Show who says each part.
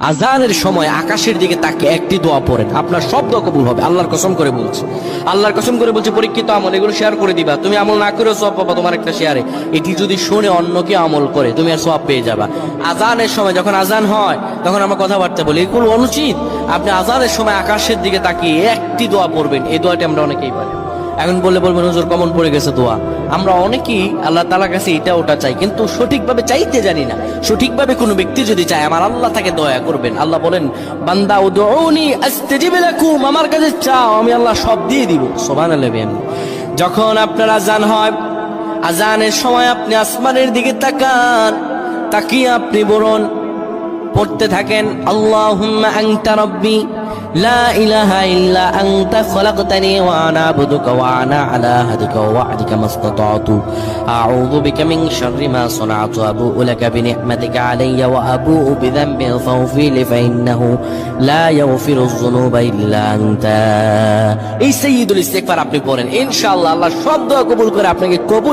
Speaker 1: আজানের সময় আকাশের দিকে তাকে একটি দোয়া পড়েন, আপনার সব দোয়া কবুল হবে। আল্লাহর কসম করে বলছি, আল্লাহর কসম করে বলছি, পরীক্ষিত আমল এগুলো শেয়ার করে দিবা। তুমি আমল না করেও সওয়াব পাবা তোমার একটা শেয়ারে। এটি যদি শুনে অন্য কেউ আমল করে তুমি আর সওয়াব পেয়ে যাবা। আজানের সময় যখন আজান হয় তখন আমরা কথাবার্তা বলি, এগুলো অনুচিত। আপনি আজানের সময় আকাশের দিকে তাকিয়ে একটি দোয়া পড়বেন। এই দোয়াটি আমরা অনেকেই পারি। এখন বলবেন হুজুর কমন পড়ে গেছে দোয়া। আমরা অনেকেই আল্লাহ তাআলার কাছে এটা ওটা চাই, কিন্তু সঠিকভাবে চাইতে জানি না। সঠিকভাবে কোনো ব্যক্তি যদি চায় আমার আল্লাহ তাকে দয়া করবেন। আল্লাহ বলেন বান্দা উদউনি আস্তাজিব লাকুম, আমার কাছে চাও আমি আল্লাহ সব দিয়ে দিব। সুবহানাল্লাহ। যখন আপনার আজান হয়, আজানের সময় আপনি আসমানের দিকে তাকান, তাকিয়ে আপনি বলুন, পড়তে থাকেন আল্লাহুম্মা আনতা রাব্বি লা ইলাহা ইল্লা আনতা খলাকতানি ওয়া আনা আবদুকা ওয়া আনা আলা আহদিকা ওয়া ওয়া'দিকা মাসতাতা'তু আউযু বিকা মিন শাররি মা সানা'তু আবু'ু লাকা বিনি'মাতিকা আলাইয়া ওয়া আবু'ু বিযানবি ফাগফির লি ফাইন্নাহু লা ইয়াগফিরুয যুনুবা ইল্লা আনতা। এই সাইয়্যিদুল ইস্তিগফার আপনি পড়েন, ইনশাআল্লাহ আল্লাহ সব দোয়া কবুল করে আপনাকে কবুল